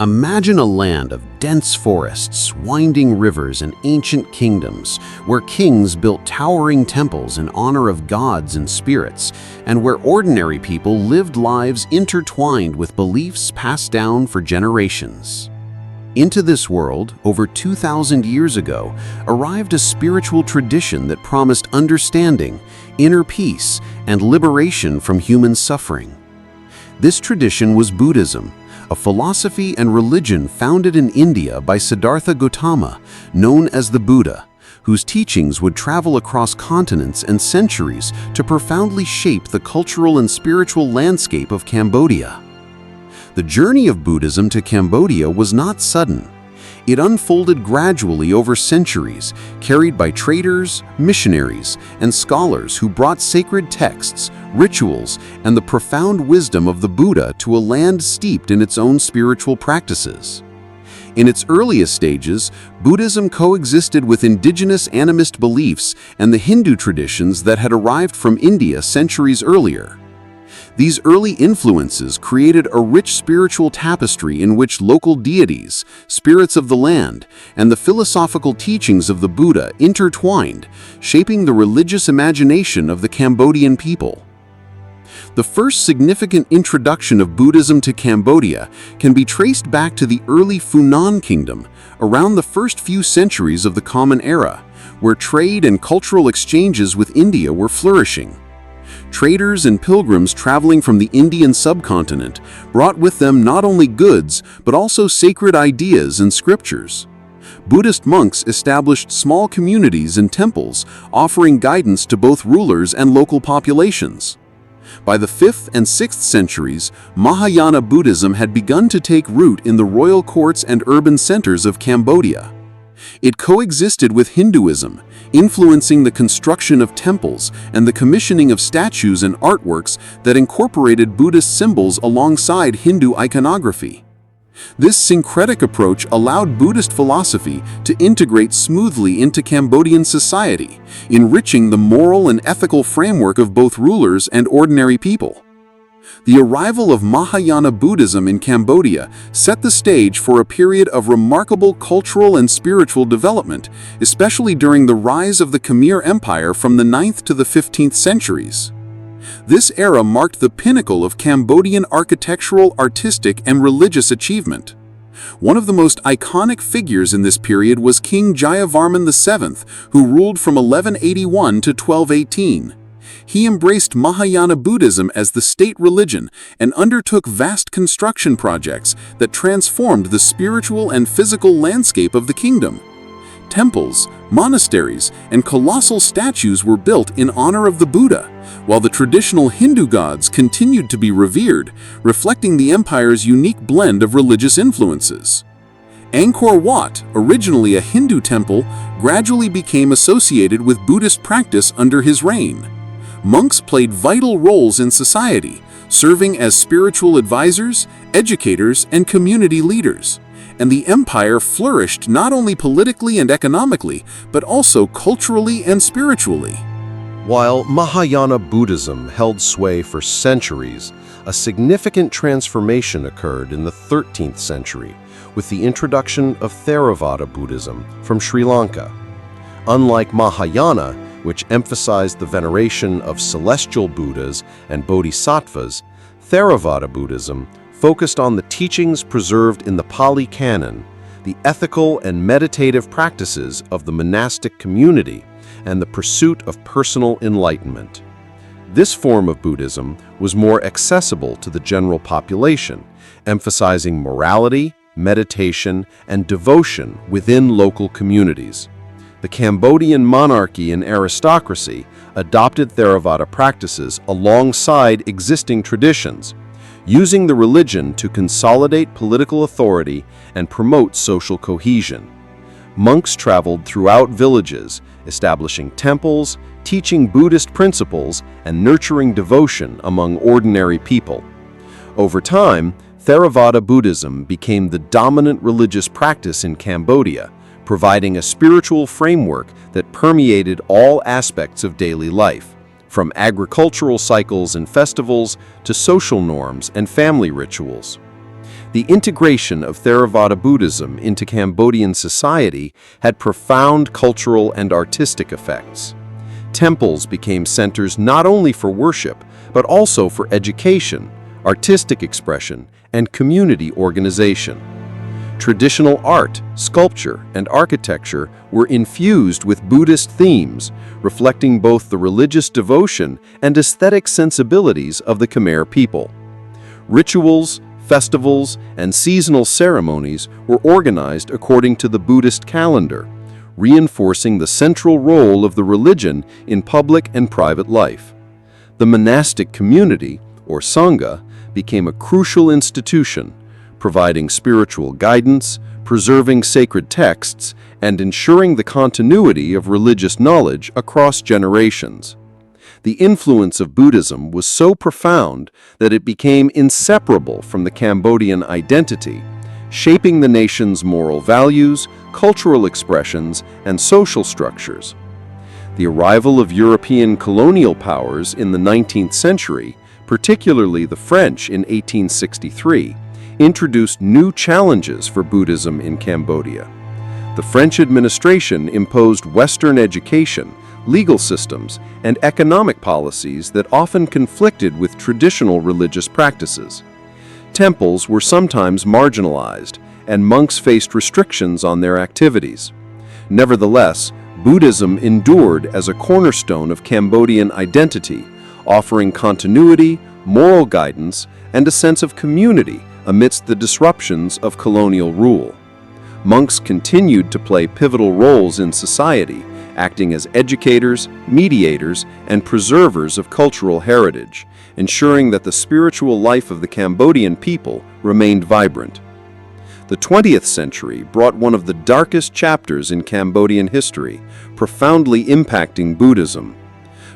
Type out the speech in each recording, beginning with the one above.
Imagine a land of dense forests, winding rivers, and ancient kingdoms, where kings built towering temples in honor of gods and spirits, and where ordinary people lived lives intertwined with beliefs passed down for generations. Into this world, over 2,000 years ago, arrived a spiritual tradition that promised understanding, inner peace, and liberation from human suffering. This tradition was Buddhism, a philosophy and religion founded in India by Siddhartha Gautama, known as the Buddha, whose teachings would travel across continents and centuries to profoundly shape the cultural and spiritual landscape of Cambodia. The journey of Buddhism to Cambodia was not sudden. It unfolded gradually over centuries, carried by traders, missionaries, and scholars who brought sacred texts, rituals, and the profound wisdom of the Buddha to a land steeped in its own spiritual practices. In its earliest stages, Buddhism coexisted with indigenous animist beliefs and the Hindu traditions that had arrived from India centuries earlier. These early influences created a rich spiritual tapestry in which local deities, spirits of the land, and the philosophical teachings of the Buddha intertwined, shaping the religious imagination of the Cambodian people. The first significant introduction of Buddhism to Cambodia can be traced back to the early Funan Kingdom, around the first few centuries of the Common Era, where trade and cultural exchanges with India were flourishing. Traders and pilgrims traveling from the Indian subcontinent brought with them not only goods, but also sacred ideas and scriptures. Buddhist monks established small communities and temples, offering guidance to both rulers and local populations. By the 5th and 6th centuries, Mahayana Buddhism had begun to take root in the royal courts and urban centers of Cambodia. It coexisted with Hinduism, influencing the construction of temples and the commissioning of statues and artworks that incorporated Buddhist symbols alongside Hindu iconography. This syncretic approach allowed Buddhist philosophy to integrate smoothly into Cambodian society, enriching the moral and ethical framework of both rulers and ordinary people. The arrival of Mahayana Buddhism in Cambodia set the stage for a period of remarkable cultural and spiritual development, especially during the rise of the Khmer Empire from the 9th to the 15th centuries. This era marked the pinnacle of Cambodian architectural, artistic, and religious achievement. One of the most iconic figures in this period was King Jayavarman VII, who ruled from 1181 to 1218. He embraced Mahayana Buddhism as the state religion and undertook vast construction projects that transformed the spiritual and physical landscape of the kingdom. Temples, monasteries, and colossal statues were built in honor of the Buddha, while the traditional Hindu gods continued to be revered, reflecting the empire's unique blend of religious influences. Angkor Wat, originally a Hindu temple, gradually became associated with Buddhist practice under his reign. Monks played vital roles in society, serving as spiritual advisors, educators, and community leaders. And the empire flourished not only politically and economically, but also culturally and spiritually. While Mahayana Buddhism held sway for centuries, a significant transformation occurred in the 13th century with the introduction of Theravada Buddhism from Sri Lanka. Unlike Mahayana, which emphasized the veneration of celestial Buddhas and bodhisattvas, Theravada Buddhism focused on the teachings preserved in the Pali Canon, the ethical and meditative practices of the monastic community, and the pursuit of personal enlightenment. This form of Buddhism was more accessible to the general population, emphasizing morality, meditation, and devotion within local communities. The Cambodian monarchy and aristocracy adopted Theravada practices alongside existing traditions, using the religion to consolidate political authority and promote social cohesion. Monks traveled throughout villages, establishing temples, teaching Buddhist principles, and nurturing devotion among ordinary people. Over time, Theravada Buddhism became the dominant religious practice in Cambodia, providing a spiritual framework that permeated all aspects of daily life, from agricultural cycles and festivals to social norms and family rituals. The integration of Theravada Buddhism into Cambodian society had profound cultural and artistic effects. Temples became centers not only for worship, but also for education, artistic expression, and community organization. Traditional art, sculpture, and architecture were infused with Buddhist themes, reflecting both the religious devotion and aesthetic sensibilities of the Khmer people. Rituals, festivals, and seasonal ceremonies were organized according to the Buddhist calendar, reinforcing the central role of the religion in public and private life. The monastic community, or Sangha, became a crucial institution, providing spiritual guidance, preserving sacred texts, and ensuring the continuity of religious knowledge across generations. The influence of Buddhism was so profound that it became inseparable from the Cambodian identity, shaping the nation's moral values, cultural expressions, and social structures. The arrival of European colonial powers in the 19th century, particularly the French in 1863, introduced new challenges for Buddhism in Cambodia. The French administration imposed Western education, legal systems, and economic policies that often conflicted with traditional religious practices. Temples were sometimes marginalized, and monks faced restrictions on their activities. Nevertheless, Buddhism endured as a cornerstone of Cambodian identity, offering continuity, moral guidance, and a sense of community amidst the disruptions of colonial rule. Monks continued to play pivotal roles in society, acting as educators, mediators, and preservers of cultural heritage, ensuring that the spiritual life of the Cambodian people remained vibrant. The 20th century brought one of the darkest chapters in Cambodian history, profoundly impacting Buddhism.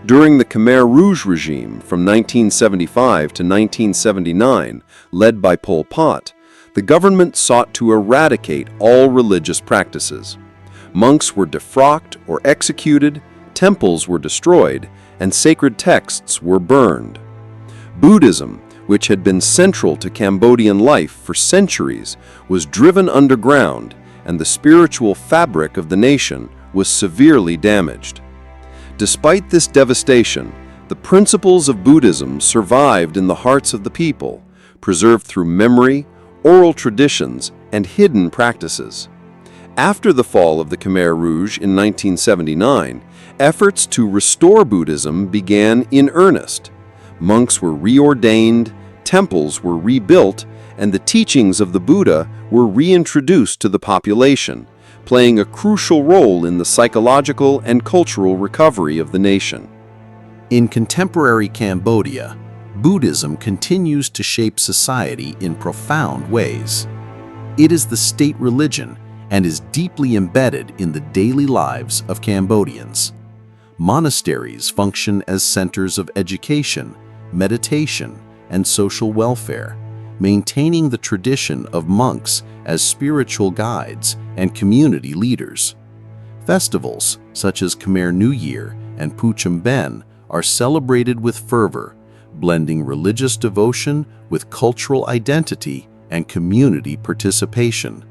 During the Khmer Rouge regime from 1975 to 1979, led by Pol Pot, the government sought to eradicate all religious practices. Monks were defrocked or executed, temples were destroyed, and sacred texts were burned. Buddhism, which had been central to Cambodian life for centuries, was driven underground, and the spiritual fabric of the nation was severely damaged. Despite this devastation, the principles of Buddhism survived in the hearts of the people, preserved through memory, oral traditions, and hidden practices. After the fall of the Khmer Rouge in 1979, efforts to restore Buddhism began in earnest. Monks were reordained, temples were rebuilt, and the teachings of the Buddha were reintroduced to the population, playing a crucial role in the psychological and cultural recovery of the nation. In contemporary Cambodia, Buddhism continues to shape society in profound ways. It is the state religion and is deeply embedded in the daily lives of Cambodians. Monasteries function as centers of education, meditation, and social welfare, maintaining the tradition of monks as spiritual guides and community leaders. Festivals such as Khmer New Year and Pucham Ben are celebrated with fervor, blending religious devotion with cultural identity and community participation.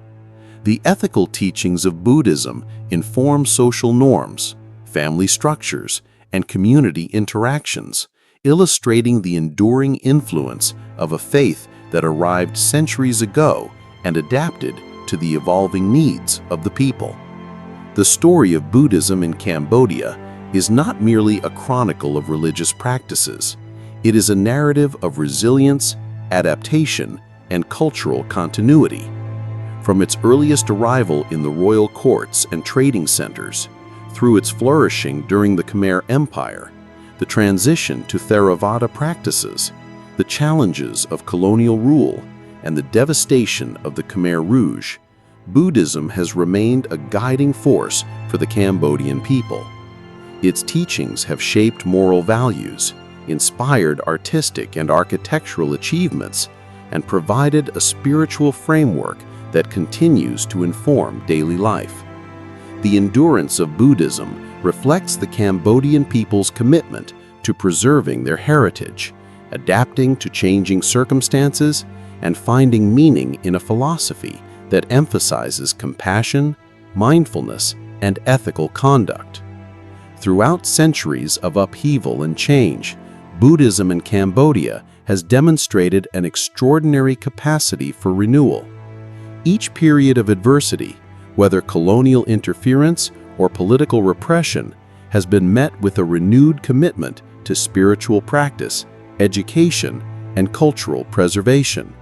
The ethical teachings of Buddhism inform social norms, family structures, and community interactions, illustrating the enduring influence of a faith that arrived centuries ago and adapted to the evolving needs of the people. The story of Buddhism in Cambodia is not merely a chronicle of religious practices. It is a narrative of resilience, adaptation, and cultural continuity. From its earliest arrival in the royal courts and trading centers, through its flourishing during the Khmer Empire, the transition to Theravada practices, the challenges of colonial rule, and the devastation of the Khmer Rouge, Buddhism has remained a guiding force for the Cambodian people. Its teachings have shaped moral values, inspired artistic and architectural achievements, and provided a spiritual framework that continues to inform daily life. The endurance of Buddhism reflects the Cambodian people's commitment to preserving their heritage, adapting to changing circumstances, and finding meaning in a philosophy that emphasizes compassion, mindfulness, and ethical conduct. Throughout centuries of upheaval and change, Buddhism in Cambodia has demonstrated an extraordinary capacity for renewal. Each period of adversity, whether colonial interference or political repression, has been met with a renewed commitment to spiritual practice, education, and cultural preservation.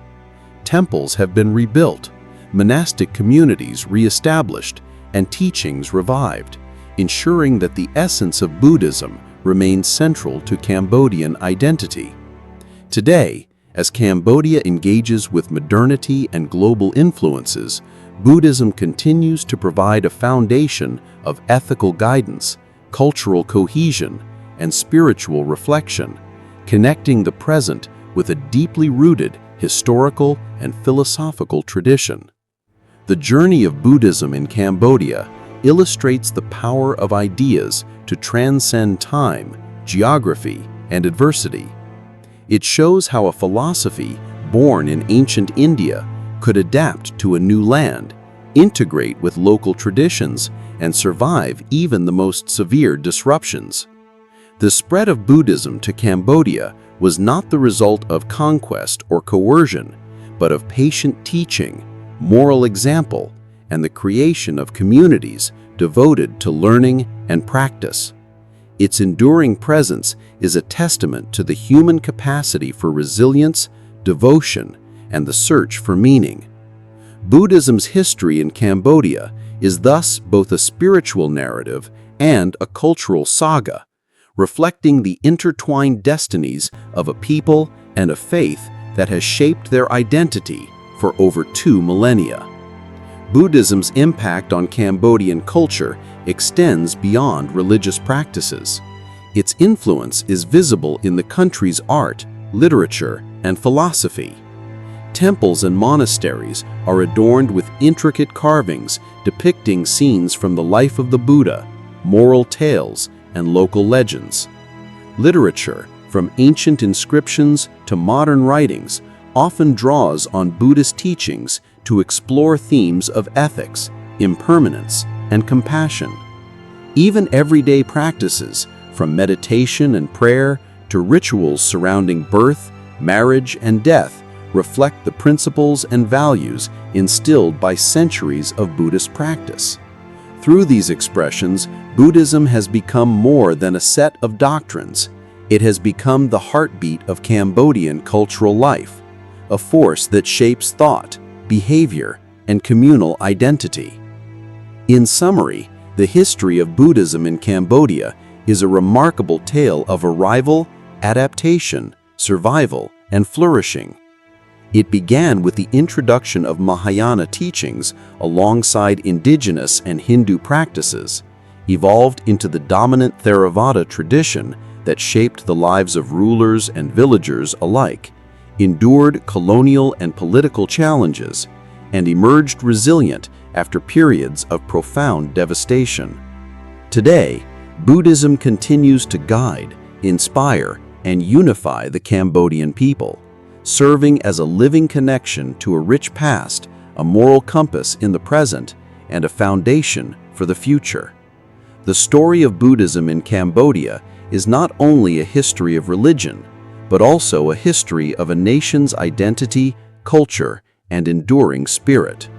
Temples have been rebuilt, monastic communities re-established, and teachings revived, ensuring that the essence of Buddhism remains central to Cambodian identity. Today, as Cambodia engages with modernity and global influences, Buddhism continues to provide a foundation of ethical guidance, cultural cohesion, and spiritual reflection, connecting the present with a deeply rooted historical and philosophical tradition. The journey of Buddhism in Cambodia illustrates the power of ideas to transcend time, geography, and adversity. It shows how a philosophy born in ancient India could adapt to a new land, integrate with local traditions, and survive even the most severe disruptions. The spread of Buddhism to Cambodia was not the result of conquest or coercion, but of patient teaching, moral example, and the creation of communities devoted to learning and practice. Its enduring presence is a testament to the human capacity for resilience, devotion, and the search for meaning. Buddhism's history in Cambodia is thus both a spiritual narrative and a cultural saga, reflecting the intertwined destinies of a people and a faith that has shaped their identity for over 2 millennia. Buddhism's impact on Cambodian culture extends beyond religious practices. Its influence is visible in the country's art, literature, and philosophy. Temples and monasteries are adorned with intricate carvings depicting scenes from the life of the Buddha, moral tales, and local legends. Literature, from ancient inscriptions to modern writings, often draws on Buddhist teachings to explore themes of ethics, impermanence, and compassion. Even everyday practices, from meditation and prayer to rituals surrounding birth, marriage, and death, reflect the principles and values instilled by centuries of Buddhist practice. Through these expressions, Buddhism has become more than a set of doctrines. It has become the heartbeat of Cambodian cultural life, a force that shapes thought, behavior, and communal identity. In summary, the history of Buddhism in Cambodia is a remarkable tale of arrival, adaptation, survival, and flourishing. It began with the introduction of Mahayana teachings alongside indigenous and Hindu practices, evolved into the dominant Theravada tradition that shaped the lives of rulers and villagers alike, endured colonial and political challenges, and emerged resilient after periods of profound devastation. Today, Buddhism continues to guide, inspire, and unify the Cambodian people, serving as a living connection to a rich past, a moral compass in the present, and a foundation for the future. The story of Buddhism in Cambodia is not only a history of religion, but also a history of a nation's identity, culture, and enduring spirit.